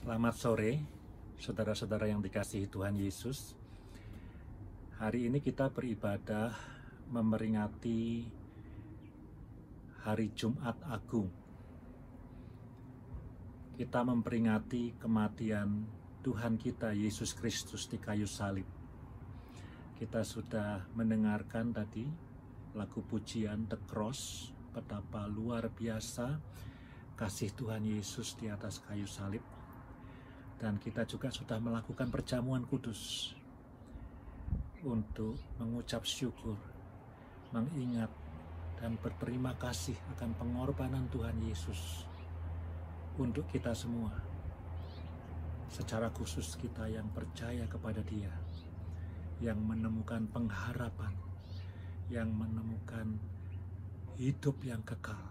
Selamat sore, saudara-saudara yang dikasihi Tuhan Yesus. Hari ini kita beribadah memperingati Hari Jumat Agung. Kita memperingati kematian Tuhan kita Yesus Kristus di kayu salib. Kita sudah mendengarkan tadi lagu pujian The Cross, betapa luar biasa kasih Tuhan Yesus di atas kayu salib. Dan kita juga sudah melakukan perjamuan kudus untuk mengucap syukur, mengingat dan berterima kasih akan pengorbanan Tuhan Yesus untuk kita semua. Secara khusus kita yang percaya kepada Dia, yang menemukan pengharapan, yang menemukan hidup yang kekal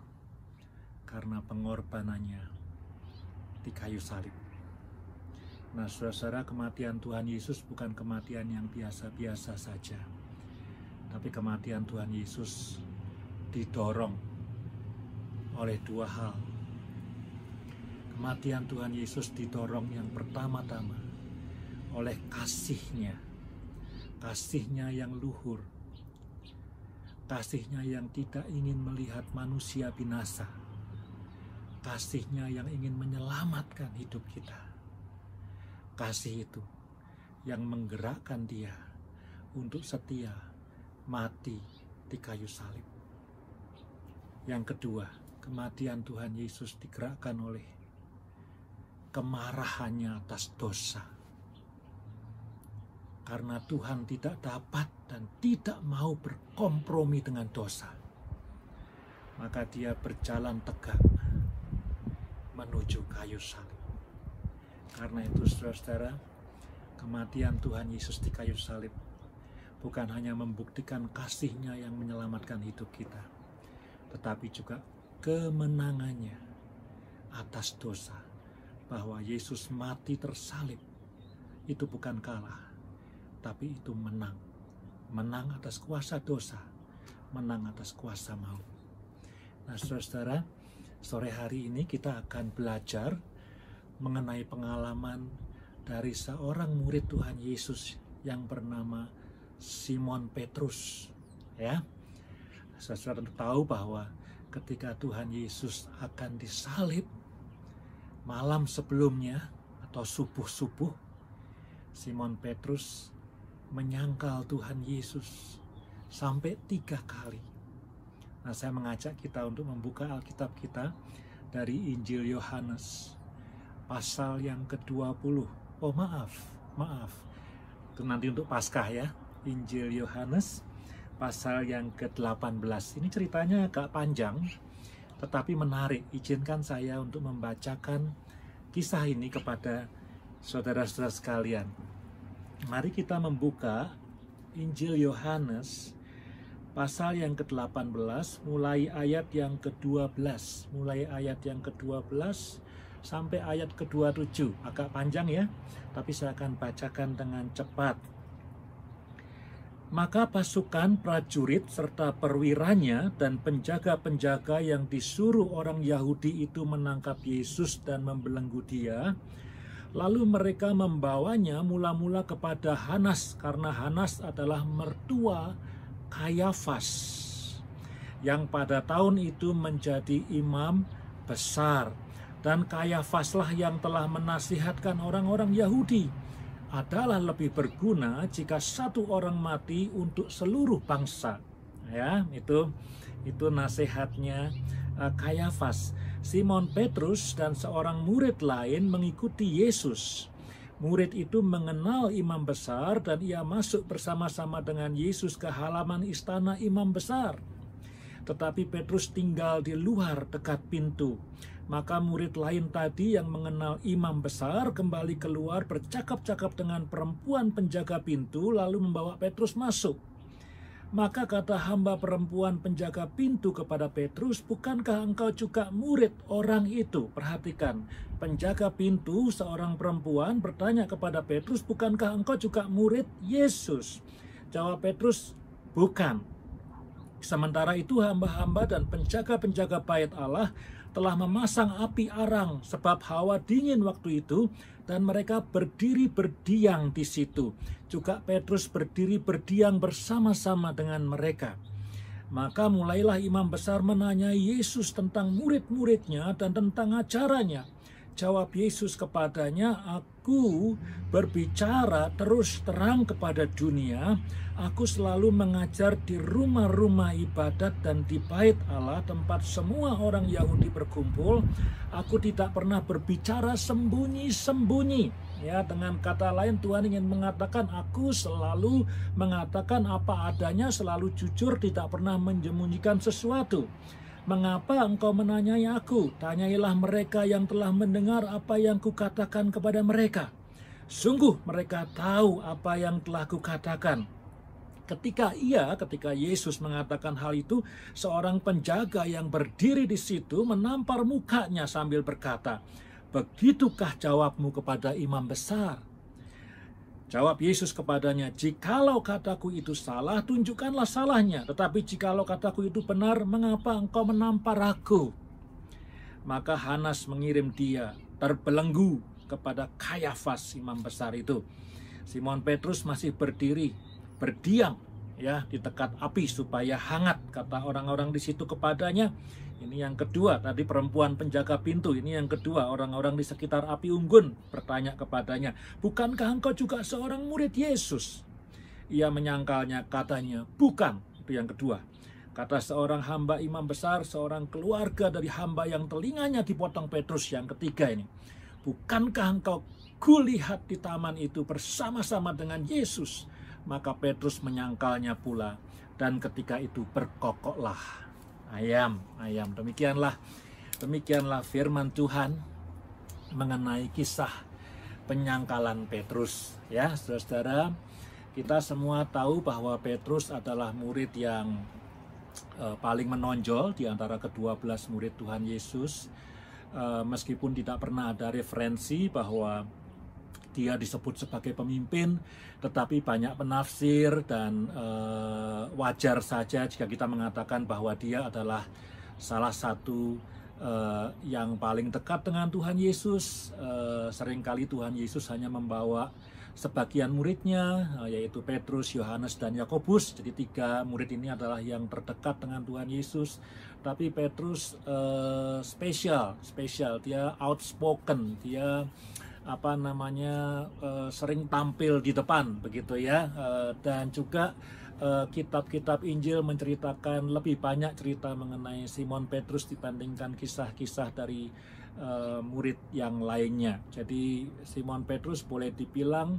karena pengorbanannya di kayu salib. Nah, saudara-saudara, kematian Tuhan Yesus bukan kematian yang biasa-biasa saja, tapi kematian Tuhan Yesus didorong oleh dua hal. Kematian Tuhan Yesus didorong yang pertama-tama oleh kasih-Nya yang luhur, kasih-Nya yang tidak ingin melihat manusia binasa, kasih-Nya yang ingin menyelamatkan hidup kita. Kasih itu yang menggerakkan Dia untuk setia mati di kayu salib. Yang kedua, kematian Tuhan Yesus digerakkan oleh kemarahannya atas dosa. Karena Tuhan tidak dapat dan tidak mau berkompromi dengan dosa, maka Dia berjalan tegak menuju kayu salib. Karena itu, saudara-saudara, kematian Tuhan Yesus di kayu salib bukan hanya membuktikan kasih-Nya yang menyelamatkan hidup kita, tetapi juga kemenangannya atas dosa. Bahwa Yesus mati tersalib itu bukan kalah, tapi itu menang. Menang atas kuasa dosa, menang atas kuasa maut. Nah, saudara-saudara, sore hari ini kita akan belajar mengenai pengalaman dari seorang murid Tuhan Yesus yang bernama Simon Petrus. Ya, saudara tahu bahwa ketika Tuhan Yesus akan disalib malam sebelumnya atau subuh-subuh, Simon Petrus menyangkal Tuhan Yesus sampai 3 kali. Nah, saya mengajak kita untuk membuka Alkitab kita dari Injil Yohanes pasal yang ke-20. Oh, maaf. Itu nanti untuk Paskah ya. Injil Yohanes pasal yang ke-18. Ini ceritanya agak panjang, tetapi menarik. Izinkan saya untuk membacakan kisah ini kepada saudara-saudara sekalian. Mari kita membuka Injil Yohanes pasal yang ke-18, mulai ayat yang ke-12. Mulai ayat yang ke-12 sampai ayat ke-27. Agak panjang ya, tapi saya akan bacakan dengan cepat. Maka pasukan prajurit serta perwiranya dan penjaga-penjaga yang disuruh orang Yahudi itu menangkap Yesus dan membelenggu Dia. Lalu mereka membawanya mula-mula kepada Hanas, karena Hanas adalah mertua Kayafas, yang pada tahun itu menjadi imam besar. Dan Kayafaslah yang telah menasihatkan orang-orang Yahudi, adalah lebih berguna jika satu orang mati untuk seluruh bangsa. Ya, itu nasihatnya Kayafas. Simon Petrus dan seorang murid lain mengikuti Yesus. Murid itu mengenal imam besar dan ia masuk bersama-sama dengan Yesus ke halaman istana imam besar. Tetapi Petrus tinggal di luar dekat pintu. Maka murid lain tadi yang mengenal imam besar kembali keluar bercakap-cakap dengan perempuan penjaga pintu, lalu membawa Petrus masuk. Maka kata hamba perempuan penjaga pintu kepada Petrus, "Bukankah engkau juga murid orang itu?" Perhatikan, penjaga pintu seorang perempuan bertanya kepada Petrus, "Bukankah engkau juga murid Yesus?" Jawab Petrus, "Bukan." Sementara itu hamba-hamba dan penjaga-penjaga bait Allah telah memasang api arang sebab hawa dingin waktu itu, dan mereka berdiri berdiam di situ. Juga Petrus berdiri berdiam bersama-sama dengan mereka. Maka mulailah imam besar menanyai Yesus tentang murid-muridnya dan tentang ajarannya. Jawab Yesus kepadanya, "Aku berbicara terus terang kepada dunia. Aku selalu mengajar di rumah-rumah ibadat dan di bait Allah, tempat semua orang Yahudi berkumpul. Aku tidak pernah berbicara sembunyi-sembunyi." Ya, dengan kata lain Tuhan ingin mengatakan, aku selalu mengatakan apa adanya, selalu jujur, tidak pernah menyembunyikan sesuatu. Mengapa engkau menanyai aku? Tanyailah mereka yang telah mendengar apa yang kukatakan kepada mereka. Sungguh mereka tahu apa yang telah kukatakan. Ketika Yesus mengatakan hal itu, seorang penjaga yang berdiri di situ menampar mukanya sambil berkata, "Begitukah jawabmu kepada imam besar?" Jawab Yesus kepadanya, "Jikalau kataku itu salah, tunjukkanlah salahnya. Tetapi jikalau kataku itu benar, mengapa engkau menampar aku?" Maka Hanas mengirim dia terbelenggu kepada Kayafas, imam besar itu. Simon Petrus masih berdiri, berdiam ya di dekat api supaya hangat. Kata orang-orang di situ kepadanya. Ini yang kedua, tadi perempuan penjaga pintu. Ini yang kedua, orang-orang di sekitar api unggun bertanya kepadanya, "Bukankah engkau juga seorang murid Yesus?" Ia menyangkalnya, katanya, "Bukan." Itu yang kedua. Kata seorang hamba imam besar, seorang keluarga dari hamba yang telinganya dipotong Petrus, yang ketiga ini, "Bukankah engkau kulihat di taman itu bersama-sama dengan Yesus?" Maka Petrus menyangkalnya pula, dan ketika itu berkokoklah ayam. Demikianlah firman Tuhan mengenai kisah penyangkalan Petrus. Ya, saudara-saudara, kita semua tahu bahwa Petrus adalah murid yang paling menonjol di antara ke-12 murid Tuhan Yesus. Meskipun tidak pernah ada referensi bahwa dia disebut sebagai pemimpin, tetapi banyak penafsir dan wajar saja jika kita mengatakan bahwa dia adalah salah satu yang paling dekat dengan Tuhan Yesus. Seringkali Tuhan Yesus hanya membawa sebagian muridnya, yaitu Petrus, Yohanes, dan Yakobus. Jadi 3 murid ini adalah yang terdekat dengan Tuhan Yesus. Tapi Petrus spesial, dia outspoken, dia sering tampil di depan begitu ya, dan juga kitab-kitab Injil menceritakan lebih banyak cerita mengenai Simon Petrus dibandingkan kisah-kisah dari murid yang lainnya. Jadi Simon Petrus boleh dibilang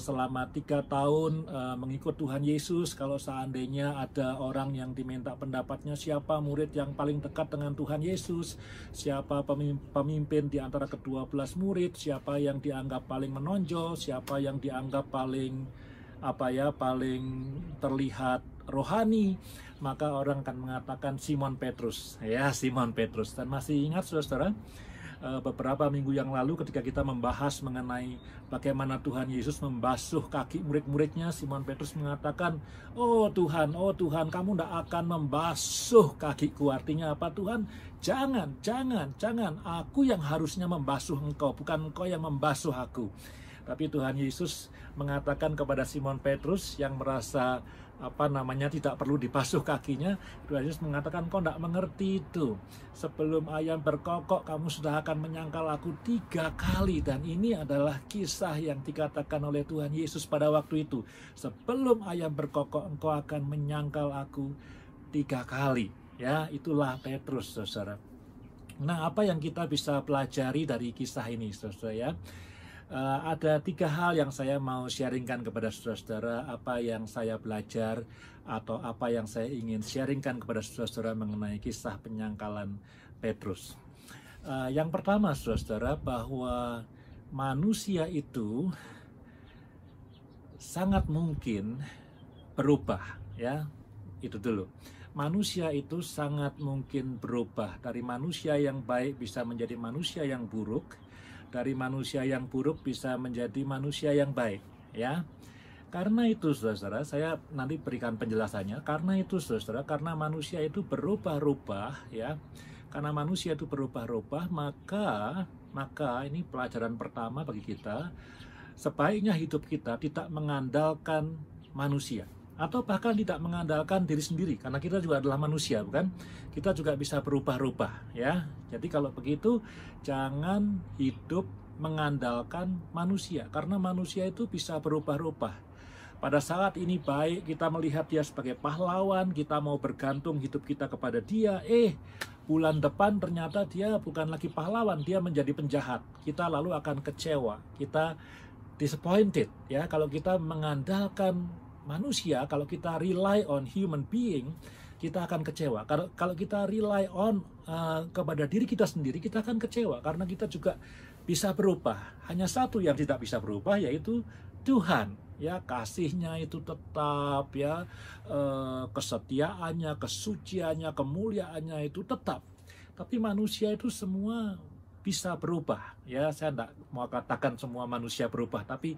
selama 3 tahun mengikut Tuhan Yesus, kalau seandainya ada orang yang diminta pendapatnya siapa murid yang paling dekat dengan Tuhan Yesus, siapa pemimpin di antara ke-12 murid, siapa yang dianggap paling menonjol, siapa yang dianggap paling terlihat rohani, maka orang akan mengatakan Simon Petrus. Ya, Simon Petrus. Dan masih ingat saudara, beberapa minggu yang lalu ketika kita membahas mengenai bagaimana Tuhan Yesus membasuh kaki murid-muridnya, Simon Petrus mengatakan, oh Tuhan, kamu tidak akan membasuh kakiku." Artinya apa, Tuhan? Jangan, aku yang harusnya membasuh engkau, bukan engkau yang membasuh aku. Tapi Tuhan Yesus mengatakan kepada Simon Petrus yang merasa tidak perlu dibasuh kakinya, Tuhan Yesus mengatakan, "Kau tidak mengerti itu. Sebelum ayam berkokok, kamu sudah akan menyangkal aku 3 kali." Dan ini adalah kisah yang dikatakan oleh Tuhan Yesus pada waktu itu. Sebelum ayam berkokok, engkau akan menyangkal aku 3 kali. Ya, itulah Petrus, saudara. Nah, apa yang kita bisa pelajari dari kisah ini, saudara ya? Ada 3 hal yang saya mau sharingkan kepada saudara-saudara, apa yang saya belajar atau apa yang saya ingin sharingkan kepada saudara-saudara mengenai kisah penyangkalan Petrus. Yang pertama, saudara-saudara, bahwa manusia itu sangat mungkin berubah, ya. Itu dulu. Manusia itu sangat mungkin berubah dari manusia yang baik bisa menjadi manusia yang buruk. Dari manusia yang buruk bisa menjadi manusia yang baik, ya. Karena itu, saudara, saya nanti berikan penjelasannya. Karena itu, saudara, karena manusia itu berubah-ubah, ya. Karena manusia itu berubah-ubah, maka ini pelajaran pertama bagi kita. Sebaiknya hidup kita tidak mengandalkan manusia, atau bahkan tidak mengandalkan diri sendiri, karena kita juga adalah manusia, bukan? Kita juga bisa berubah-ubah, ya. Jadi kalau begitu, jangan hidup mengandalkan manusia, karena manusia itu bisa berubah-ubah. Pada saat ini baik kita melihat dia sebagai pahlawan, kita mau bergantung hidup kita kepada dia, bulan depan ternyata dia bukan lagi pahlawan, dia menjadi penjahat. Kita lalu akan kecewa, kita disappointed, ya. Kalau kita mengandalkan manusia, kalau kita rely on human being, kita akan kecewa. Kalau kita rely on kepada diri kita sendiri, kita akan kecewa, karena kita juga bisa berubah. Hanya satu yang tidak bisa berubah, yaitu Tuhan, ya. Kasihnya itu tetap, ya. Kesetiaannya, kesuciannya, kemuliaannya itu tetap. Tapi manusia itu semua bisa berubah, ya. Saya tidak mau katakan semua manusia berubah, tapi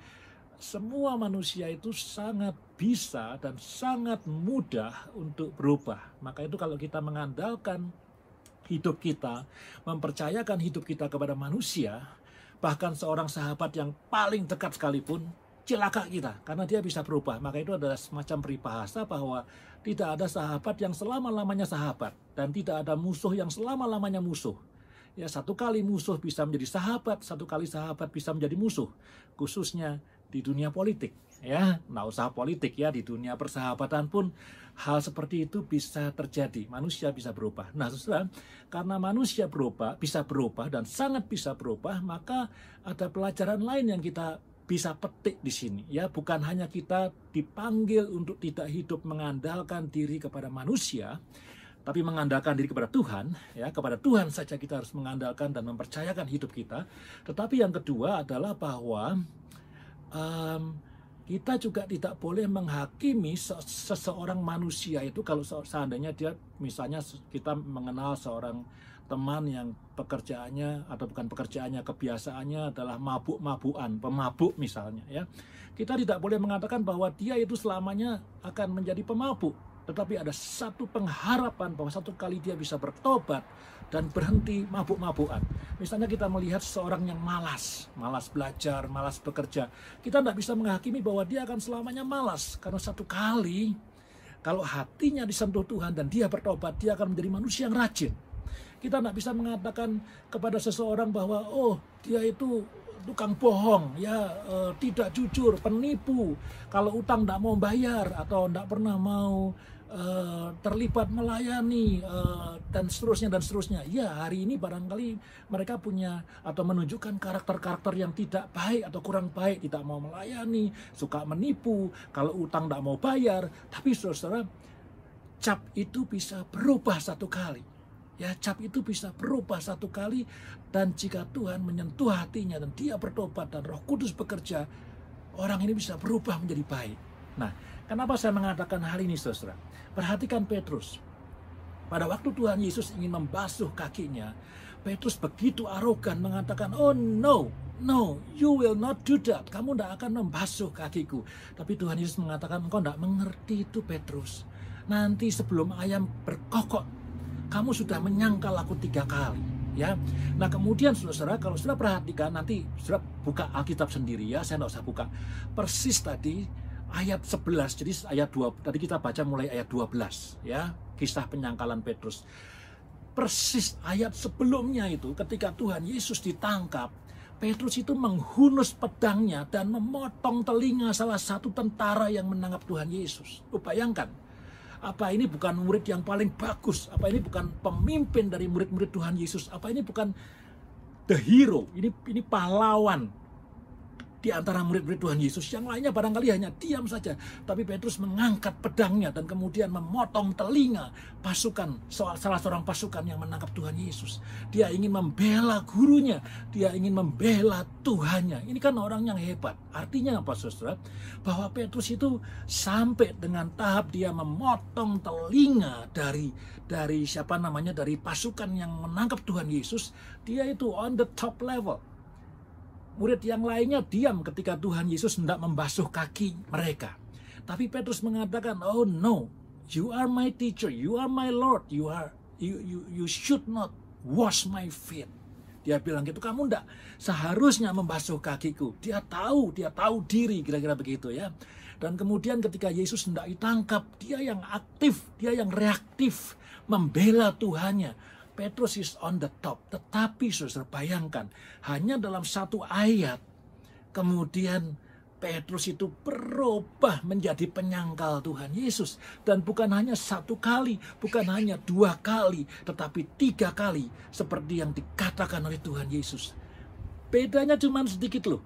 semua manusia itu sangat bisa dan sangat mudah untuk berubah. Maka itu kalau kita mengandalkan hidup kita, mempercayakan hidup kita kepada manusia, bahkan seorang sahabat yang paling dekat sekalipun, celaka kita, karena dia bisa berubah. Maka itu adalah semacam peribahasa bahwa tidak ada sahabat yang selama-lamanya sahabat, dan tidak ada musuh yang selama-lamanya musuh. Ya, satu kali musuh bisa menjadi sahabat, satu kali sahabat bisa menjadi musuh, khususnya di dunia politik, ya. Nggak usah politik, ya, di dunia persahabatan pun hal seperti itu bisa terjadi. Manusia bisa berubah. Nah, saudara, karena manusia bisa berubah dan sangat bisa berubah, maka ada pelajaran lain yang kita bisa petik di sini, ya. Bukan hanya kita dipanggil untuk tidak hidup mengandalkan diri kepada manusia, tapi mengandalkan diri kepada Tuhan, ya. Kepada Tuhan saja kita harus mengandalkan dan mempercayakan hidup kita. Tetapi yang kedua adalah bahwa kita juga tidak boleh menghakimi seseorang manusia itu kalau seandainya dia, misalnya kita mengenal seorang teman yang pekerjaannya, atau bukan pekerjaannya, kebiasaannya adalah mabuk-mabukan, pemabuk misalnya, ya. Kita tidak boleh mengatakan bahwa dia itu selamanya akan menjadi pemabuk. Tetapi ada satu pengharapan bahwa satu kali dia bisa bertobat dan berhenti mabuk-mabukan. Misalnya kita melihat seorang yang malas belajar, malas bekerja. Kita tidak bisa menghakimi bahwa dia akan selamanya malas. Karena satu kali, kalau hatinya disentuh Tuhan dan dia bertobat, dia akan menjadi manusia yang rajin. Kita tidak bisa mengatakan kepada seseorang bahwa, dia itu tukang bohong, ya, tidak jujur, penipu, kalau utang tidak mau bayar, atau tidak pernah mau terlibat melayani, dan seterusnya. Ya, hari ini barangkali mereka punya atau menunjukkan karakter-karakter yang tidak baik atau kurang baik, tidak mau melayani, suka menipu, kalau utang tidak mau bayar. Tapi saudara, cap itu bisa berubah satu kali. Ya, cap itu bisa berubah satu kali, dan jika Tuhan menyentuh hatinya dan dia bertobat dan Roh Kudus bekerja, orang ini bisa berubah menjadi baik. Nah, kenapa saya mengatakan hal ini, saudara? Perhatikan Petrus. Pada waktu Tuhan Yesus ingin membasuh kakinya, Petrus begitu arogan mengatakan, "Oh no, you will not do that. Kamu tidak akan membasuh kakiku." Tapi Tuhan Yesus mengatakan, "Engkau tidak mengerti itu, Petrus. Nanti sebelum ayam berkokok, kamu sudah menyangkal aku 3 kali." Ya. Nah, kemudian saudara, kalau saudara perhatikan, nanti saudara buka Alkitab sendiri, ya. Saya tidak usah buka. Persis tadi ayat 11, jadi ayat 2, tadi kita baca mulai ayat 12, ya, kisah penyangkalan Petrus. Persis ayat sebelumnya itu, ketika Tuhan Yesus ditangkap, Petrus itu menghunus pedangnya dan memotong telinga salah satu tentara yang menangkap Tuhan Yesus. Bayangkan, apa ini bukan murid yang paling bagus? Apa ini bukan pemimpin dari murid-murid Tuhan Yesus? Apa ini bukan the hero? Ini pahlawan di antara murid-murid Tuhan Yesus. Yang lainnya barangkali hanya diam saja. Tapi Petrus mengangkat pedangnya dan kemudian memotong telinga salah seorang pasukan yang menangkap Tuhan Yesus. Dia ingin membela gurunya. Dia ingin membela Tuhannya. Ini kan orang yang hebat. Artinya apa, saudara? Bahwa Petrus itu sampai dengan tahap dia memotong telinga dari pasukan yang menangkap Tuhan Yesus. Dia itu on the top level. Murid yang lainnya diam ketika Tuhan Yesus hendak membasuh kaki mereka. Tapi Petrus mengatakan, "Oh no, you are my teacher, you are my Lord, you should not wash my feet. Dia bilang gitu, kamu enggak seharusnya membasuh kakiku. Dia tahu diri, kira-kira begitu ya. Dan kemudian ketika Yesus hendak ditangkap, dia yang aktif, dia yang reaktif, membela Tuhannya. Petrus is on the top. Tetapi saudara bayangkan, hanya dalam satu ayat, kemudian Petrus itu berubah menjadi penyangkal Tuhan Yesus. Dan bukan hanya satu kali, bukan hanya 2 kali, tetapi 3 kali. Seperti yang dikatakan oleh Tuhan Yesus. Bedanya cuma sedikit loh.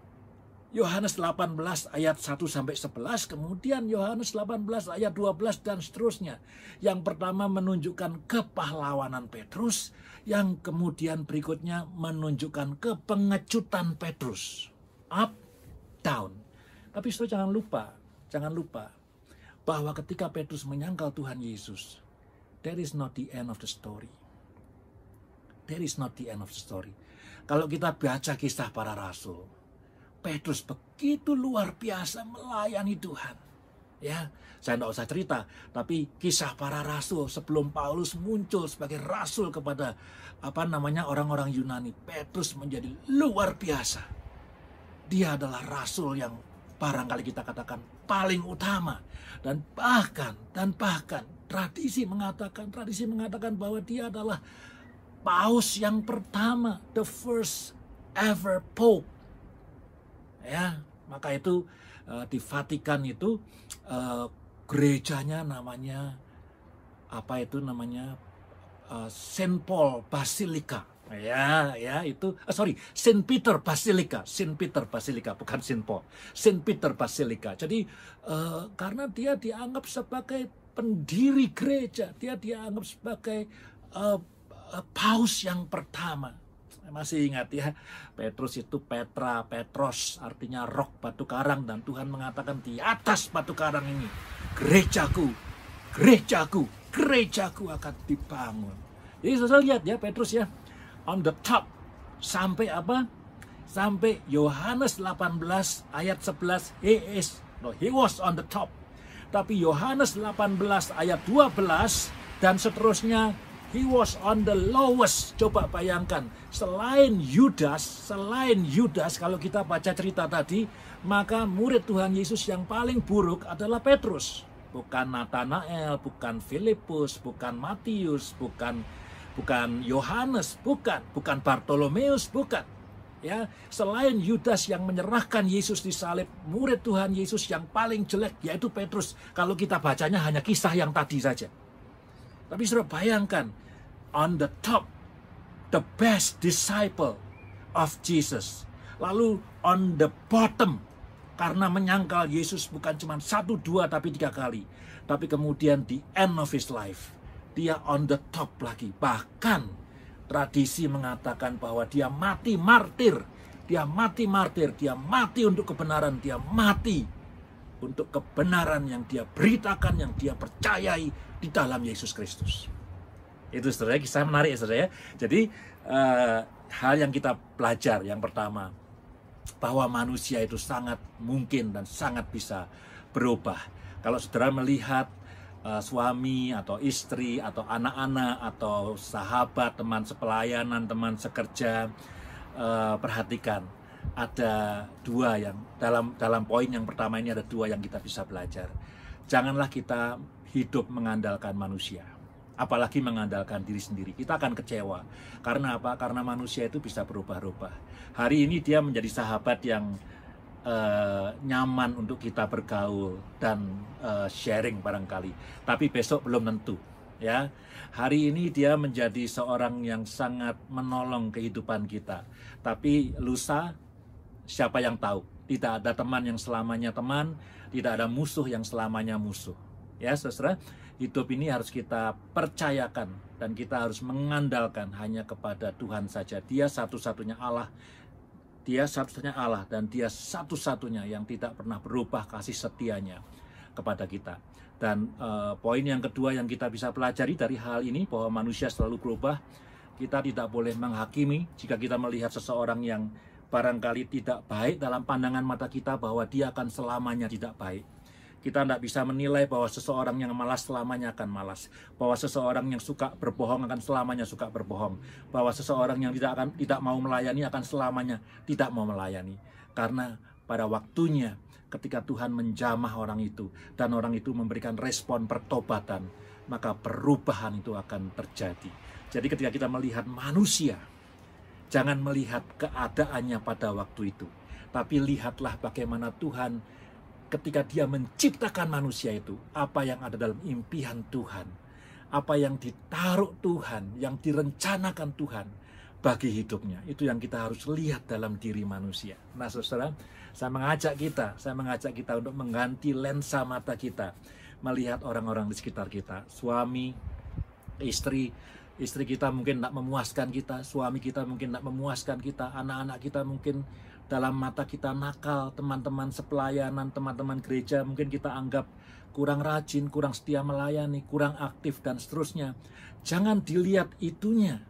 Yohanes 18 ayat 1-11, kemudian Yohanes 18 ayat 12 dan seterusnya. Yang pertama menunjukkan kepahlawanan Petrus, yang kemudian berikutnya menunjukkan kepengecutan Petrus. Up, down. Tapi saudara jangan lupa bahwa ketika Petrus menyangkal Tuhan Yesus, that is not the end of the story. That is not the end of the story. Kalau kita baca kisah para rasul, Petrus begitu luar biasa melayani Tuhan. Ya, saya tidak usah cerita, tapi kisah para rasul sebelum Paulus muncul sebagai rasul kepada orang-orang Yunani, Petrus menjadi luar biasa. Dia adalah rasul yang barangkali kita katakan paling utama, dan bahkan tradisi mengatakan bahwa dia adalah paus yang pertama, the first ever pope. Ya, maka itu di Vatikan itu gerejanya namanya Saint Paul Basilica. Saint Peter Basilica, bukan Saint Paul. Saint Peter Basilica. Jadi karena dia dianggap sebagai pendiri gereja, dia dianggap sebagai paus yang pertama. Saya masih ingat ya, Petrus itu Petros, artinya rok batu karang, dan Tuhan mengatakan di atas batu karang ini gerejaku akan dibangun. Jadi saudara lihat ya, Petrus ya, on the top sampai sampai Yohanes 18 ayat 11 he was on the top. Tapi Yohanes 18 ayat 12 dan seterusnya he was on the lowest. Coba bayangkan, selain Yudas kalau kita baca cerita tadi, maka murid Tuhan Yesus yang paling buruk adalah Petrus, bukan Nathanael, bukan Filipus, bukan Matius, bukan Yohanes, bukan Bartolomeus, bukan. Ya, selain Yudas yang menyerahkan Yesus di salib, murid Tuhan Yesus yang paling jelek yaitu Petrus. Kalau kita bacanya hanya kisah yang tadi saja. Tapi saudara bayangkan, on the top, the best disciple of Jesus. Lalu on the bottom, karena menyangkal Yesus bukan cuma 1, 2, tapi 3 kali. Tapi kemudian di end of his life, dia on the top lagi. Bahkan tradisi mengatakan bahwa dia mati martir. Dia mati untuk kebenaran. Dia mati untuk kebenaran yang dia beritakan, yang dia percayai di dalam Yesus Kristus. Itu saudara, kisah menarik ya saudara ya. Jadi hal yang kita belajar yang pertama, bahwa manusia itu sangat mungkin dan sangat bisa berubah. Kalau saudara melihat suami atau istri atau anak-anak atau sahabat, teman sepelayanan, teman sekerja, perhatikan ada 2 yang dalam poin yang pertama ini ada 2 yang kita bisa belajar. Janganlah kita hidup mengandalkan manusia, apalagi mengandalkan diri sendiri. Kita akan kecewa. Karena apa? Karena manusia itu bisa berubah-ubah. Hari ini dia menjadi sahabat yang nyaman untuk kita bergaul dan sharing barangkali, tapi besok belum tentu ya. Hari ini dia menjadi seorang yang sangat menolong kehidupan kita, tapi lusa siapa yang tahu. Tidak ada teman yang selamanya teman, tidak ada musuh yang selamanya musuh ya saudara. Hidup ini harus kita percayakan dan kita harus mengandalkan hanya kepada Tuhan saja. Dia satu-satunya Allah. Dia satu-satunya Allah dan dia satu-satunya yang tidak pernah berubah kasih setianya kepada kita. Dan poin yang kedua yang kita bisa pelajari dari hal ini, bahwa manusia selalu berubah. Kita tidak boleh menghakimi jika kita melihat seseorang yang barangkali tidak baik dalam pandangan mata kita, bahwa dia akan selamanya tidak baik. Kita tidak bisa menilai bahwa seseorang yang malas selamanya akan malas, bahwa seseorang yang suka berbohong akan selamanya suka berbohong, bahwa seseorang yang tidak mau melayani akan selamanya tidak mau melayani. Karena pada waktunya ketika Tuhan menjamah orang itu dan orang itu memberikan respon pertobatan, maka perubahan itu akan terjadi. Jadi ketika kita melihat manusia, jangan melihat keadaannya pada waktu itu, tapi lihatlah bagaimana Tuhan ketika dia menciptakan manusia itu, apa yang ada dalam impian Tuhan, apa yang ditaruh Tuhan, yang direncanakan Tuhan bagi hidupnya. Itu yang kita harus lihat dalam diri manusia. Nah, saudara, saya mengajak kita untuk mengganti lensa mata kita, melihat orang-orang di sekitar kita, suami, istri kita mungkin tidak memuaskan kita, suami kita mungkin tidak memuaskan kita, anak-anak kita mungkin dalam mata kita nakal, teman-teman sepelayanan, teman-teman gereja mungkin kita anggap kurang rajin, kurang setia melayani, kurang aktif, dan seterusnya. Jangan dilihat itunya.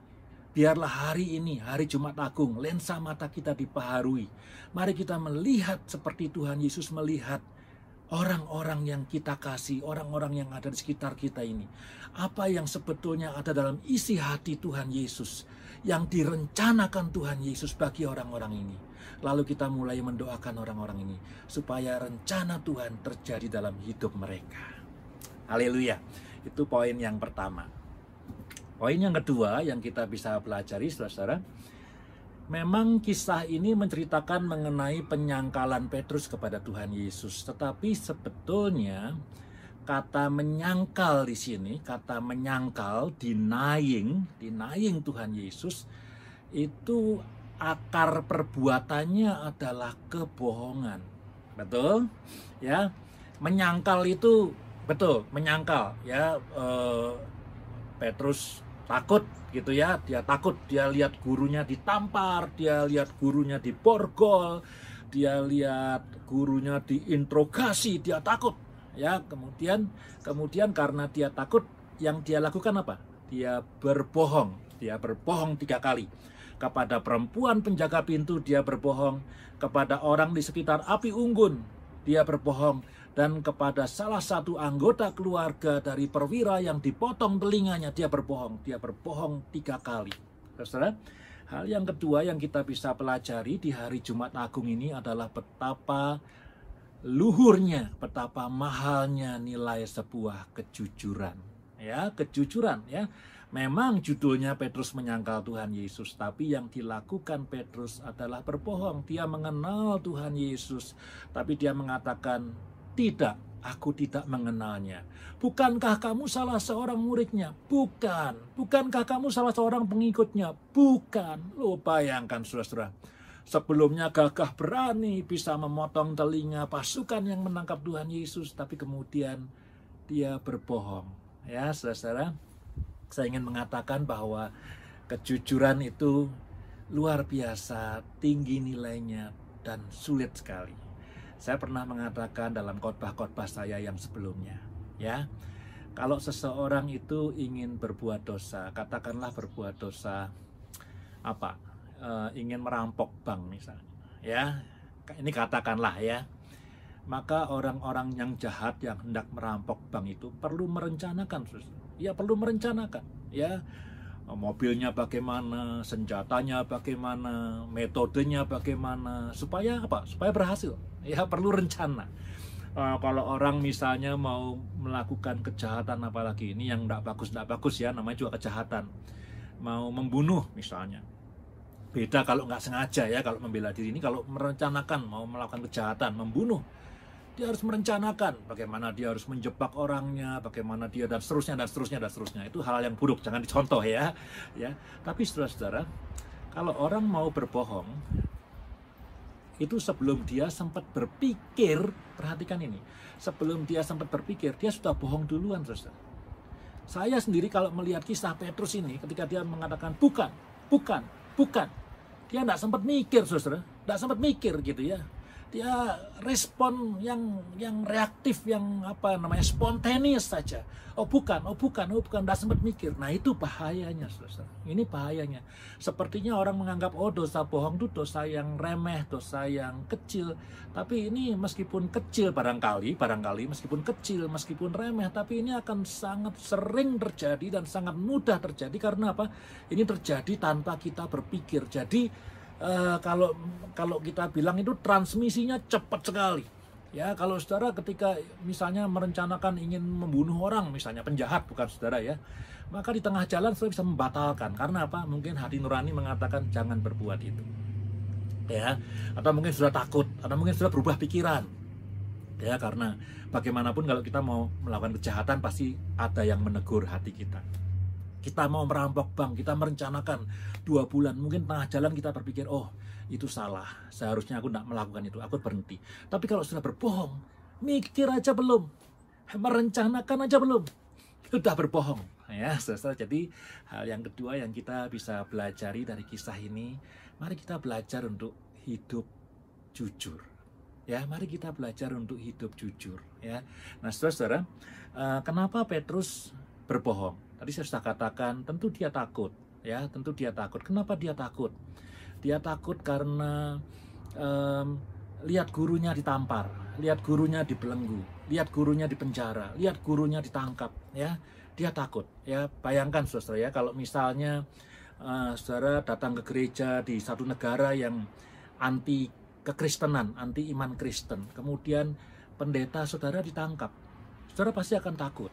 Biarlah hari ini, hari Jumat Agung, lensa mata kita dipaharui. Mari kita melihat seperti Tuhan Yesus melihat orang-orang yang kita kasih, orang-orang yang ada di sekitar kita ini. Apa yang sebetulnya ada dalam isi hati Tuhan Yesus, yang direncanakan Tuhan Yesus bagi orang-orang ini. Lalu kita mulai mendoakan orang-orang ini, supaya rencana Tuhan terjadi dalam hidup mereka. Haleluya. Itu poin yang pertama. Poin yang kedua yang kita bisa pelajari, saudara, memang kisah ini menceritakan mengenai penyangkalan Petrus kepada Tuhan Yesus. Tetapi sebetulnya kata menyangkal di sini, kata menyangkal, denying Tuhan Yesus, itu akar perbuatannya adalah kebohongan. Betul? Ya. Menyangkal itu betul, menyangkal ya. Petrus takut gitu ya, dia takut, dia lihat gurunya ditampar, dia lihat gurunya diborgol, dia lihat gurunya diinterogasi, dia takut ya. Kemudian karena dia takut, yang dia lakukan apa? Dia berbohong 3 kali. Kepada perempuan penjaga pintu dia berbohong, kepada orang di sekitar api unggun dia berbohong, dan kepada salah satu anggota keluarga dari perwira yang dipotong telinganya dia berbohong. Dia berbohong 3 kali. Saudara, hal yang kedua yang kita bisa pelajari di hari Jumat Agung ini adalah betapa luhurnya, betapa mahalnya nilai sebuah kejujuran. Ya, kejujuran ya. Memang judulnya Petrus menyangkal Tuhan Yesus, tapi yang dilakukan Petrus adalah berbohong. Dia mengenal Tuhan Yesus, tapi dia mengatakan, "Tidak, aku tidak mengenalnya." Bukankah kamu salah seorang muridnya? Bukan. Bukankah kamu salah seorang pengikutnya? Bukan. Lo bayangkan, saudara-saudara. Sebelumnya gagah berani bisa memotong telinga pasukan yang menangkap Tuhan Yesus, tapi kemudian dia berbohong. Ya, saudara-saudara. Saya ingin mengatakan bahwa kejujuran itu luar biasa, tinggi nilainya, dan sulit sekali. Saya pernah mengatakan dalam khotbah-khotbah saya yang sebelumnya, ya, kalau seseorang itu ingin berbuat dosa, katakanlah berbuat dosa apa, ingin merampok bank misalnya, ya, ini katakanlah ya, maka orang-orang yang jahat yang hendak merampok bank itu perlu merencanakan, ya perlu merencanakan, ya, mobilnya bagaimana, senjatanya bagaimana, metodenya bagaimana, supaya apa? Supaya berhasil. Ya perlu rencana. Kalau orang misalnya mau melakukan kejahatan, apalagi ini yang tidak bagus ya, namanya juga kejahatan. Mau membunuh misalnya, beda kalau nggak sengaja ya, kalau membela diri. Ini kalau merencanakan mau melakukan kejahatan, membunuh, dia harus merencanakan bagaimana dia harus menjebak orangnya, bagaimana dia, dan seterusnya. Itu hal yang buruk, jangan dicontoh ya. Tapi saudara-saudara, kalau orang mau berbohong, itu sebelum dia sempat berpikir, perhatikan ini, sebelum dia sempat berpikir, dia sudah bohong duluan, saudara. Saya sendiri kalau melihat kisah Petrus ini, ketika dia mengatakan bukan, dia tidak sempat mikir, saudara, tidak sempat mikir gitu ya. dia respon yang reaktif, yang spontaneous saja. Oh bukan, tidak sempat mikir. Nah itu bahayanya, saudara. Ini bahayanya. Sepertinya orang menganggap dosa bohong itu dosa yang remeh, dosa yang kecil. Tapi ini meskipun kecil barangkali meskipun kecil, meskipun remeh, tapi ini akan sangat sering terjadi dan sangat mudah terjadi. Karena apa? Ini terjadi tanpa kita berpikir. Jadi kalau kita bilang itu transmisinya cepat sekali. Ya, kalau saudara ketika misalnya merencanakan ingin membunuh orang, misalnya penjahat bukan saudara ya, maka di tengah jalan saudara bisa membatalkan. Karena apa? Mungkin hati nurani mengatakan jangan berbuat itu. Ya, atau mungkin sudah takut, atau mungkin sudah berubah pikiran. Ya, karena bagaimanapun kalau kita mau melakukan kejahatan pasti ada yang menegur hati kita. Kita mau merampok bank, kita merencanakan 2 bulan, mungkin tengah jalan kita berpikir, oh itu salah, seharusnya aku tidak melakukan itu, aku berhenti. Tapi kalau sudah berbohong, mikir aja belum, merencanakan aja belum, sudah berbohong. Ya, saudara. Jadi hal yang kedua yang kita bisa pelajari dari kisah ini, mari kita belajar untuk hidup jujur. Ya, mari kita belajar untuk hidup jujur. Ya, nah saudara, kenapa Petrus berbohong? Tadi saya sudah katakan, tentu dia takut. Ya, tentu dia takut. Kenapa dia takut? Dia takut karena lihat gurunya ditampar, lihat gurunya dibelenggu, lihat gurunya dipenjara, lihat gurunya ditangkap. Ya, dia takut. Ya, bayangkan saudara ya, kalau misalnya saudara datang ke gereja di satu negara yang anti kekristenan, anti iman Kristen, kemudian pendeta saudara ditangkap, saudara pasti akan takut.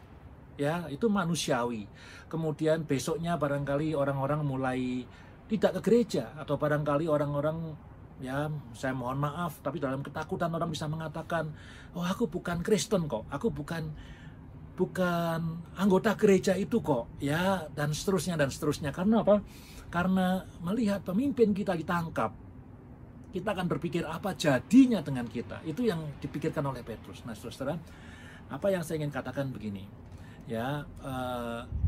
Ya, itu manusiawi. Kemudian besoknya barangkali orang-orang mulai tidak ke gereja, atau barangkali orang-orang, ya saya mohon maaf, tapi dalam ketakutan orang bisa mengatakan, oh aku bukan Kristen kok, aku bukan anggota gereja itu kok, ya, dan seterusnya dan seterusnya. Karena apa? Karena melihat pemimpin kita ditangkap, kita akan berpikir apa jadinya dengan kita. Itu yang dipikirkan oleh Petrus. Nah saudara, apa yang saya ingin katakan begini, ya,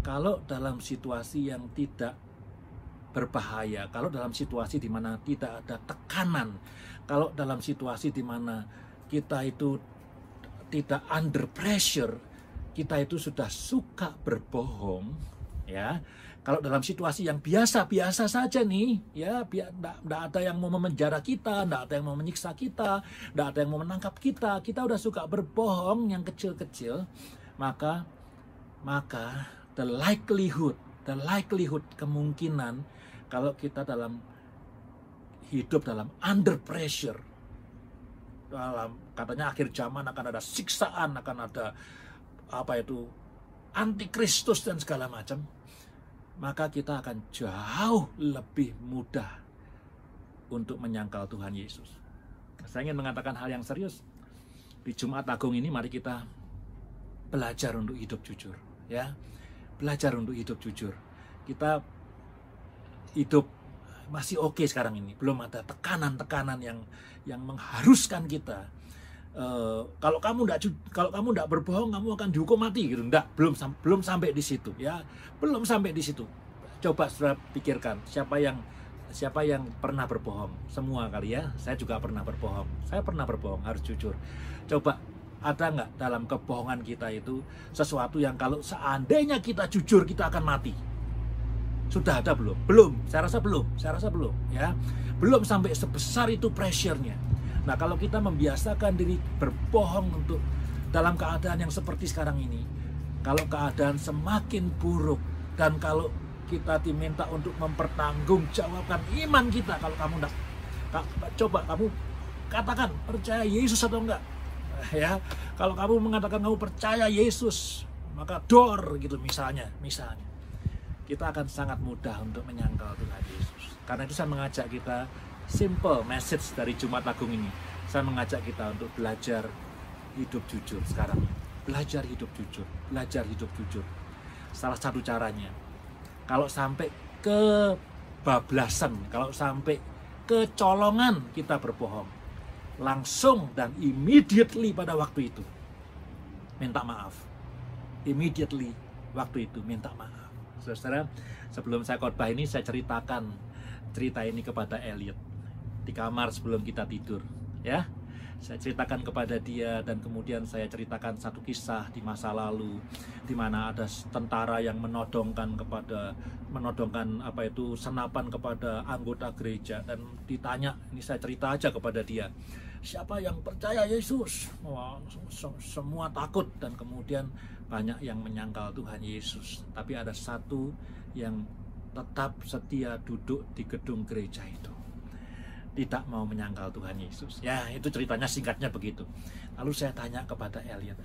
kalau dalam situasi yang tidak berbahaya, kalau dalam situasi di mana tidak ada tekanan, kalau dalam situasi di mana kita itu tidak under pressure, kita itu sudah suka berbohong, ya. Kalau dalam situasi yang biasa-biasa saja nih, ya, tidak ada yang mau memenjara kita, tidak ada yang mau menyiksa kita, tidak ada yang mau menangkap kita, kita udah suka berbohong yang kecil-kecil, maka the likelihood, kemungkinan kalau kita hidup dalam under pressure, dalam katanya akhir zaman akan ada siksaan, akan ada antikristus dan segala macam, maka kita akan jauh lebih mudah untuk menyangkal Tuhan Yesus. Saya ingin mengatakan hal yang serius. Di Jumat Agung ini mari kita belajar untuk hidup jujur, ya. Belajar untuk hidup jujur. Kita hidup masih oke sekarang ini, belum ada tekanan-tekanan yang mengharuskan kita. Kalau kamu tidak berbohong, kamu akan dihukum mati gitu. Enggak, belum sampai di situ, ya. Belum sampai di situ. Coba saudara pikirkan, siapa yang pernah berbohong? Semua kali ya. Saya juga pernah berbohong. Saya pernah berbohong, harus jujur. Coba, ada nggak dalam kebohongan kita itu sesuatu yang kalau seandainya kita jujur kita akan mati? Sudah ada belum? Belum. Saya rasa belum, ya. Belum sampai sebesar itu pressure-nya. Nah, kalau kita membiasakan diri berbohong untuk dalam keadaan yang seperti sekarang ini, kalau keadaan semakin buruk dan kalau kita diminta untuk mempertanggungjawabkan iman kita, kalau kamu enggak, coba kamu katakan percaya Yesus atau enggak, ya. Kalau kamu mengatakan kamu percaya Yesus, maka gitu misalnya kita akan sangat mudah untuk menyangkal Tuhan Yesus. Karena itu saya mengajak kita, simple message dari Jumat Agung ini, saya mengajak kita untuk belajar hidup jujur sekarang. Belajar hidup jujur. Salah satu caranya, kalau sampai kebablasan, kalau sampai kecolongan kita berbohong, langsung dan immediately pada waktu itu minta maaf. Immediately waktu itu minta maaf. Saudara, sebelum saya khotbah ini saya cerita ini kepada Elliot di kamar sebelum kita tidur, ya. Saya ceritakan kepada dia, dan kemudian saya ceritakan satu kisah di masa lalu di mana ada tentara yang menodongkan senapan kepada anggota gereja, dan ditanya, ini saya cerita aja kepada dia, siapa yang percaya Yesus? Wah, semua takut, dan kemudian banyak yang menyangkal Tuhan Yesus. Tapi ada satu yang tetap setia duduk di gedung gereja itu, tidak mau menyangkal Tuhan Yesus. Ya, itu ceritanya, singkatnya begitu. Lalu saya tanya kepada Elliot,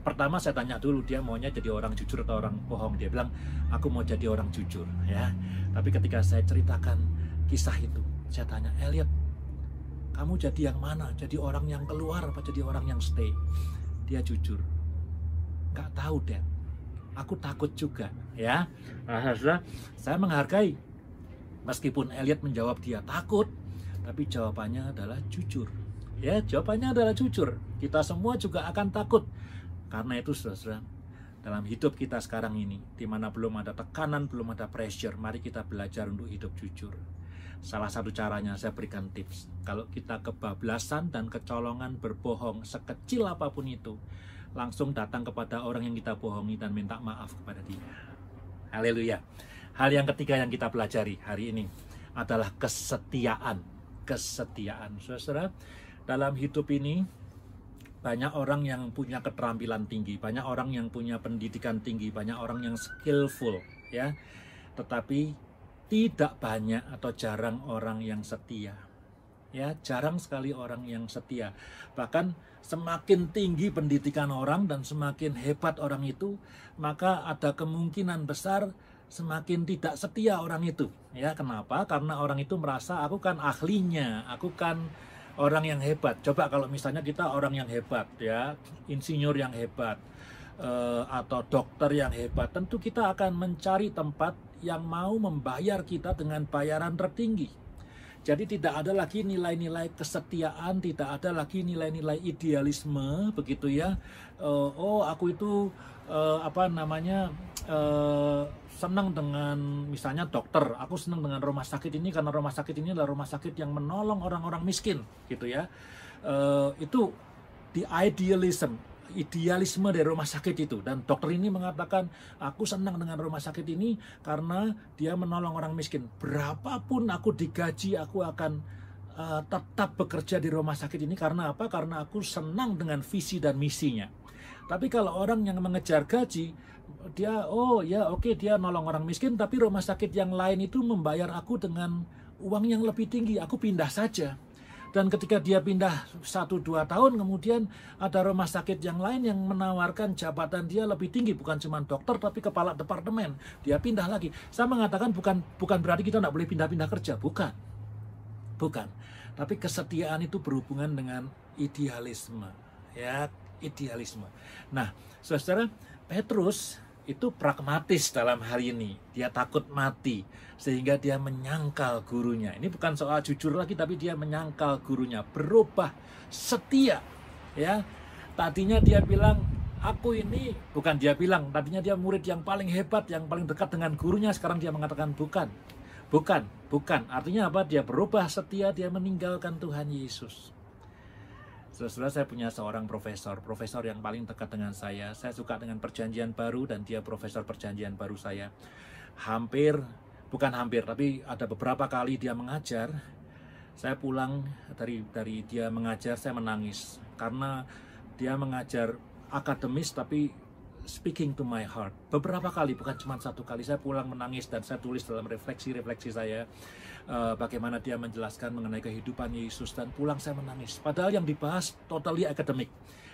pertama saya tanya dulu dia maunya jadi orang jujur atau orang bohong. Dia bilang, aku mau jadi orang jujur, ya. Tapi ketika saya ceritakan kisah itu, saya tanya, Elliot, kamu jadi yang mana? Jadi orang yang keluar apa jadi orang yang stay? Dia jujur, nggak tahu, Dad. Aku takut juga, ya. Nah, saya menghargai meskipun Elliot menjawab dia takut, tapi jawabannya adalah jujur. Ya, jawabannya adalah jujur. Kita semua juga akan takut. Karena itu, saudara, dalam hidup kita sekarang ini, di mana belum ada tekanan, belum ada pressure, mari kita belajar untuk hidup jujur. Salah satu caranya saya berikan tips. Kalau kita kebablasan dan kecolongan berbohong sekecil apapun itu, langsung datang kepada orang yang kita bohongi dan minta maaf kepada dia. Haleluya. Hal yang ketiga yang kita pelajari hari ini adalah kesetiaan. Kesetiaan, saudara. Dalam hidup ini banyak orang yang punya keterampilan tinggi, banyak orang yang punya pendidikan tinggi, banyak orang yang skillful, ya. Tetapi tidak banyak atau jarang orang yang setia. Ya, jarang sekali orang yang setia. Bahkan semakin tinggi pendidikan orang dan semakin hebat orang itu, maka ada kemungkinan besar semakin tidak setia orang itu. Ya, kenapa? Karena orang itu merasa aku kan ahlinya, aku kan orang yang hebat. Coba kalau misalnya kita orang yang hebat, ya, insinyur yang hebat, atau dokter yang hebat, tentu kita akan mencari tempat yang mau membayar kita dengan bayaran tertinggi. Jadi tidak ada lagi nilai-nilai kesetiaan, tidak ada lagi nilai-nilai idealisme, begitu ya. Oh, aku itu senang dengan misalnya dokter, aku senang dengan rumah sakit ini karena rumah sakit ini adalah rumah sakit yang menolong orang-orang miskin, gitu ya. Itu di idealisme dari rumah sakit itu. Dan dokter ini mengatakan, aku senang dengan rumah sakit ini karena dia menolong orang miskin. Berapapun aku digaji, aku akan tetap bekerja di rumah sakit ini. Karena apa? Karena aku senang dengan visi dan misinya. Tapi kalau orang yang mengejar gaji, dia, dia nolong orang miskin, tapi rumah sakit yang lain itu membayar aku dengan uang yang lebih tinggi, aku pindah saja. Dan ketika dia pindah 1-2 tahun, kemudian ada rumah sakit yang lain yang menawarkan jabatan dia lebih tinggi, bukan cuma dokter tapi kepala departemen. Dia pindah lagi. Saya mengatakan bukan berarti kita tidak boleh pindah-pindah kerja, bukan. Tapi kesetiaan itu berhubungan dengan idealisme, ya, idealisme. Nah, saudara, Petrus itu pragmatis dalam hal ini. Dia takut mati sehingga dia menyangkal gurunya. Ini bukan soal jujur lagi, tapi dia menyangkal gurunya, berubah setia, ya. Tadinya dia bilang, aku ini, bukan dia bilang, tadinya dia murid yang paling hebat, yang paling dekat dengan gurunya. Sekarang dia mengatakan bukan. Artinya apa? Dia berubah setia, dia meninggalkan Tuhan Yesus. Saudara, saya punya seorang profesor yang paling dekat dengan saya. Saya suka dengan perjanjian baru dan dia profesor perjanjian baru saya. Tapi ada beberapa kali dia mengajar. Saya pulang dari dia mengajar, saya menangis. Karena dia mengajar akademis tapi speaking to my heart. Beberapa kali, bukan cuma satu kali. Saya pulang menangis dan saya tulis dalam refleksi saya. Bagaimana dia menjelaskan mengenai kehidupan Yesus, dan pulang saya menangis. Padahal yang dibahas totally akademik.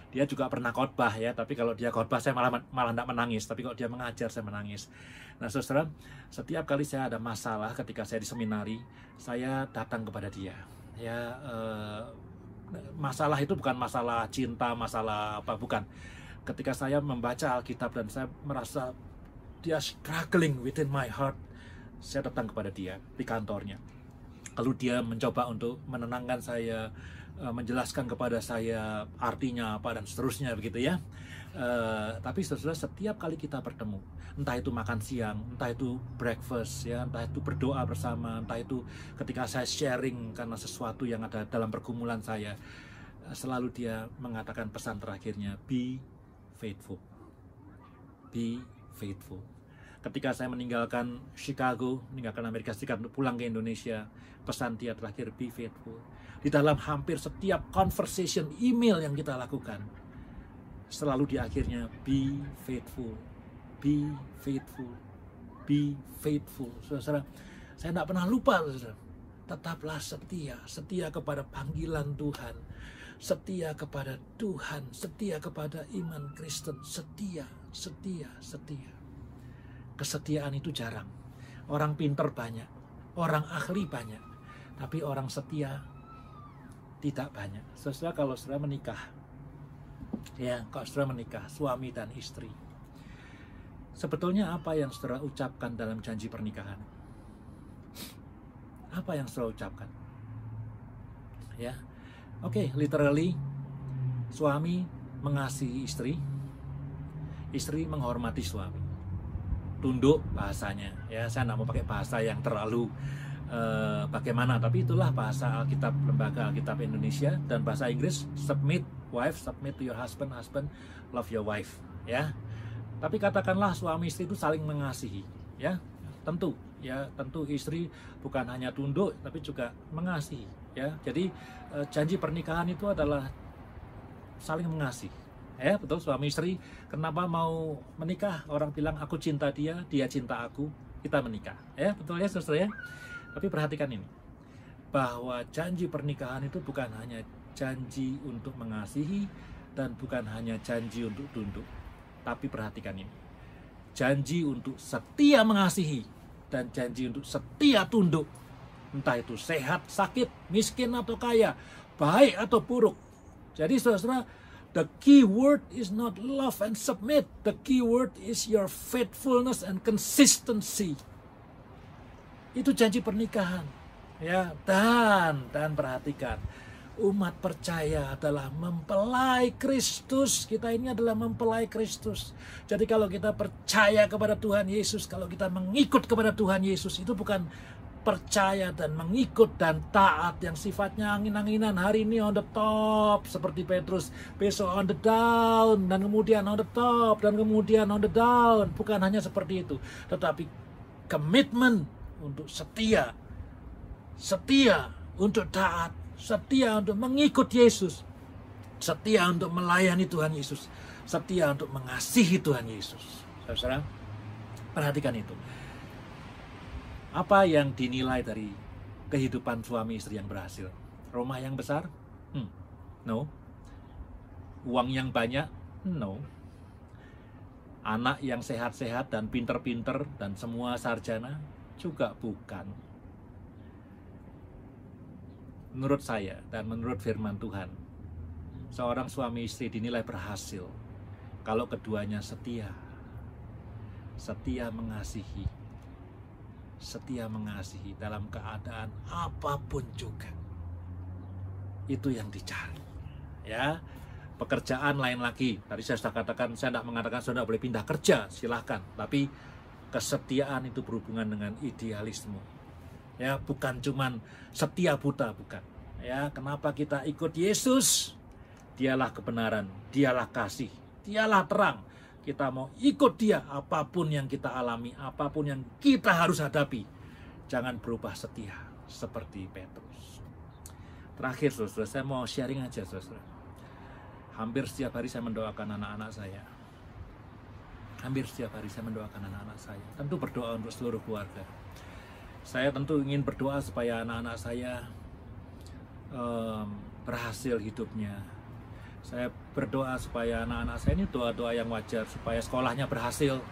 Dia juga pernah khotbah, ya, tapi kalau dia khotbah saya malah tidak menangis, tapi kalau dia mengajar saya menangis. Nah, saudara, setiap kali saya ada masalah ketika saya di seminari, saya datang kepada dia. Ya, masalah itu bukan masalah cinta, masalah apa, bukan. Ketika saya membaca Alkitab dan saya merasa dia struggling within my heart, saya datang kepada dia di kantornya. Lalu dia mencoba untuk menenangkan saya, menjelaskan kepada saya artinya apa dan seterusnya, begitu ya. Tapi saudara, setiap kali kita bertemu, entah itu makan siang, entah itu breakfast, ya, entah itu berdoa bersama, entah itu ketika saya sharing karena sesuatu yang ada dalam pergumulan saya, selalu dia mengatakan pesan terakhirnya, be faithful. Be faithful. Ketika saya meninggalkan Chicago, meninggalkan Amerika Serikat untuk pulang ke Indonesia, pesan dia terakhir, be faithful. Di dalam hampir setiap conversation email yang kita lakukan, selalu di akhirnya, be faithful, be faithful, be faithful. Saudara, saya tidak pernah lupa, saudara. Tetaplah setia, setia kepada panggilan Tuhan, setia kepada Tuhan, setia kepada iman Kristen, setia, setia, setia. Kesetiaan itu jarang. Orang pinter banyak, orang ahli banyak, tapi orang setia tidak banyak. Saudara, kalau saudara menikah, ya, kalau saudara menikah, suami dan istri, sebetulnya apa yang saudara ucapkan dalam janji pernikahan? Apa yang saudara ucapkan? Ya, oke, literally, suami mengasihi istri, istri menghormati suami. Tunduk bahasanya, ya, saya tidak mau pakai bahasa yang terlalu bagaimana, tapi itulah bahasa Alkitab, lembaga Alkitab Indonesia, dan bahasa Inggris, submit, wife, submit to your husband, husband, love your wife, ya. Tapi katakanlah suami istri itu saling mengasihi, ya, tentu istri bukan hanya tunduk, tapi juga mengasihi, ya. Jadi janji pernikahan itu adalah saling mengasihi. Ya, betul, suami istri. Kenapa mau menikah? Orang bilang aku cinta dia, dia cinta aku, kita menikah. Ya, betul ya, saudara ya. Tapi perhatikan ini, bahwa janji pernikahan itu bukan hanya janji untuk mengasihi dan bukan hanya janji untuk tunduk. Tapi perhatikan ini, janji untuk setia mengasihi dan janji untuk setia tunduk. Entah itu sehat, sakit, miskin atau kaya, baik atau buruk. Jadi saudara, the key word is not love and submit. The key word is your faithfulness and consistency. Itu janji pernikahan. Ya, dan perhatikan, umat percaya adalah mempelai Kristus. Kita ini adalah mempelai Kristus. Jadi kalau kita percaya kepada Tuhan Yesus, kalau kita mengikut kepada Tuhan Yesus, itu bukan percaya dan mengikut dan taat yang sifatnya angin-anginan, hari ini on the top seperti Petrus, besok on the down, dan kemudian on the top, dan kemudian on the down. Bukan hanya seperti itu, tetapi komitmen untuk setia, setia untuk taat, setia untuk mengikut Yesus, setia untuk melayani Tuhan Yesus, setia untuk mengasihi Tuhan Yesus. Saudara, perhatikan itu. Apa yang dinilai dari kehidupan suami istri yang berhasil? Rumah yang besar? No. Uang yang banyak? No. Anak yang sehat-sehat dan pinter-pinter dan semua sarjana? Juga bukan. Menurut saya dan menurut firman Tuhan, seorang suami istri dinilai berhasil kalau keduanya setia. Setia mengasihi. Setia mengasihi dalam keadaan apapun juga. Itu yang dicari. Ya, pekerjaan lain lagi. Tadi saya sudah katakan, saya tidak mengatakan saudara boleh pindah kerja, silahkan. Tapi kesetiaan itu berhubungan dengan idealisme. Ya, bukan cuman setia buta, bukan. Ya, kenapa kita ikut Yesus? Dialah kebenaran, dialah kasih, dialah terang. Kita mau ikut dia, apapun yang kita alami, apapun yang kita harus hadapi. Jangan berubah setia seperti Petrus. Terakhir, saudara, saya mau sharing aja, saudara. Hampir setiap hari saya mendoakan anak-anak saya. Hampir setiap hari saya mendoakan anak-anak saya. Tentu berdoa untuk seluruh keluarga. Saya tentu ingin berdoa supaya anak-anak saya berhasil hidupnya. Saya berdoa supaya anak-anak saya ini doa-doa yang wajar, supaya sekolahnya berhasil,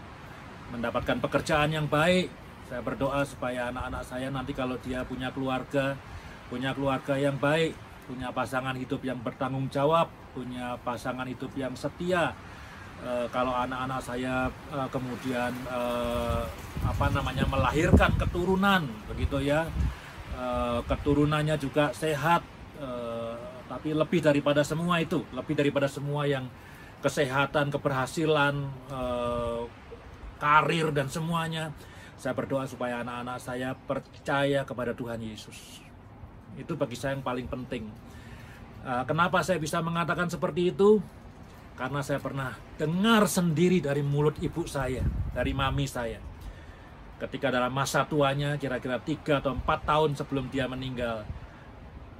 mendapatkan pekerjaan yang baik. Saya berdoa supaya anak-anak saya nanti kalau dia punya keluarga yang baik, punya pasangan hidup yang bertanggung jawab, punya pasangan hidup yang setia. Kalau anak-anak saya kemudian melahirkan keturunan, begitu ya, keturunannya juga sehat. Tapi lebih daripada semua itu, lebih daripada semua yang kesehatan, keberhasilan, karir dan semuanya, saya berdoa supaya anak-anak saya percaya kepada Tuhan Yesus. Itu bagi saya yang paling penting. Kenapa saya bisa mengatakan seperti itu? Karena saya pernah dengar sendiri dari mulut ibu saya, dari mami saya. Ketika dalam masa tuanya, kira-kira 3 atau 4 tahun sebelum dia meninggal,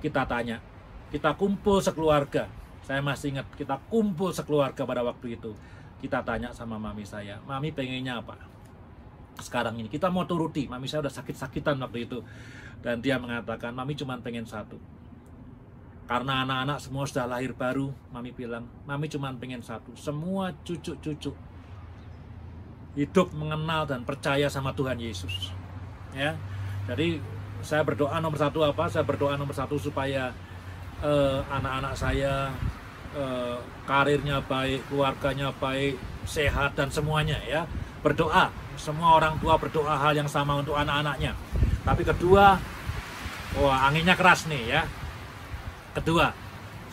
kita tanya, kita kumpul sekeluarga. Saya masih ingat, kita kumpul sekeluarga pada waktu itu. Kita tanya sama mami saya, mami pengennya apa? Sekarang ini, kita mau turuti. Mami saya udah sakit-sakitan waktu itu. Dan dia mengatakan, mami cuma pengen satu. Karena anak-anak semua sudah lahir baru, mami bilang, mami cuma pengen satu. Semua cucu-cucu hidup mengenal dan percaya sama Tuhan Yesus. Ya, jadi saya berdoa nomor satu apa? Saya berdoa nomor satu supaya anak-anak saya karirnya baik, keluarganya baik, sehat dan semuanya ya. Berdoa, semua orang tua berdoa hal yang sama untuk anak-anaknya. Tapi kedua, wah anginnya keras nih ya. Kedua,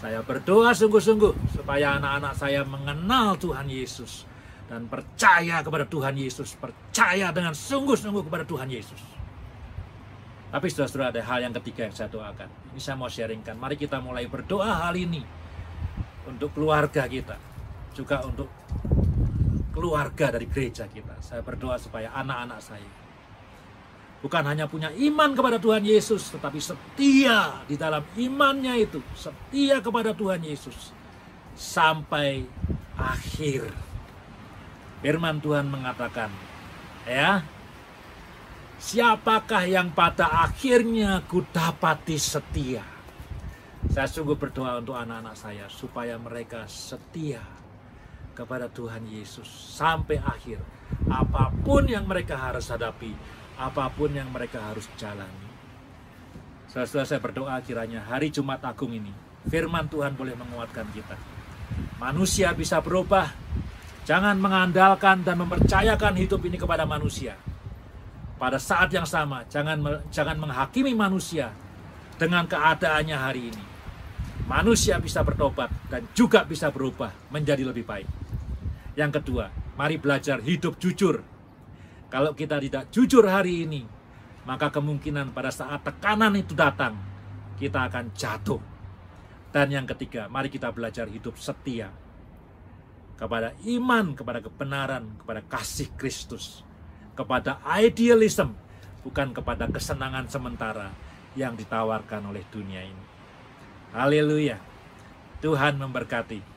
saya berdoa sungguh-sungguh supaya anak-anak saya mengenal Tuhan Yesus dan percaya kepada Tuhan Yesus, percaya dengan sungguh-sungguh kepada Tuhan Yesus. Tapi saudara-saudara, ada hal yang ketiga yang saya doakan. Ini saya mau sharingkan. Mari kita mulai berdoa hal ini untuk keluarga kita, juga untuk keluarga dari gereja kita. Saya berdoa supaya anak-anak saya bukan hanya punya iman kepada Tuhan Yesus, tetapi setia di dalam imannya itu, setia kepada Tuhan Yesus sampai akhir. Firman Tuhan mengatakan, ya, siapakah yang pada akhirnya kudapati setia? Saya sungguh berdoa untuk anak-anak saya supaya mereka setia kepada Tuhan Yesus sampai akhir. Apapun yang mereka harus hadapi, apapun yang mereka harus jalani. Setelah saya berdoa kiranya hari Jumat Agung ini, firman Tuhan boleh menguatkan kita. Manusia bisa berubah. Jangan mengandalkan dan mempercayakan hidup ini kepada manusia. Pada saat yang sama, jangan menghakimi manusia dengan keadaannya hari ini. Manusia bisa bertobat dan juga bisa berubah menjadi lebih baik. Yang kedua, mari belajar hidup jujur. Kalau kita tidak jujur hari ini, maka kemungkinan pada saat tekanan itu datang, kita akan jatuh. Dan yang ketiga, mari kita belajar hidup setia kepada iman, kepada kebenaran, kepada kasih Kristus, kepada idealisme, bukan kepada kesenangan sementara yang ditawarkan oleh dunia ini. Haleluya. Tuhan memberkati.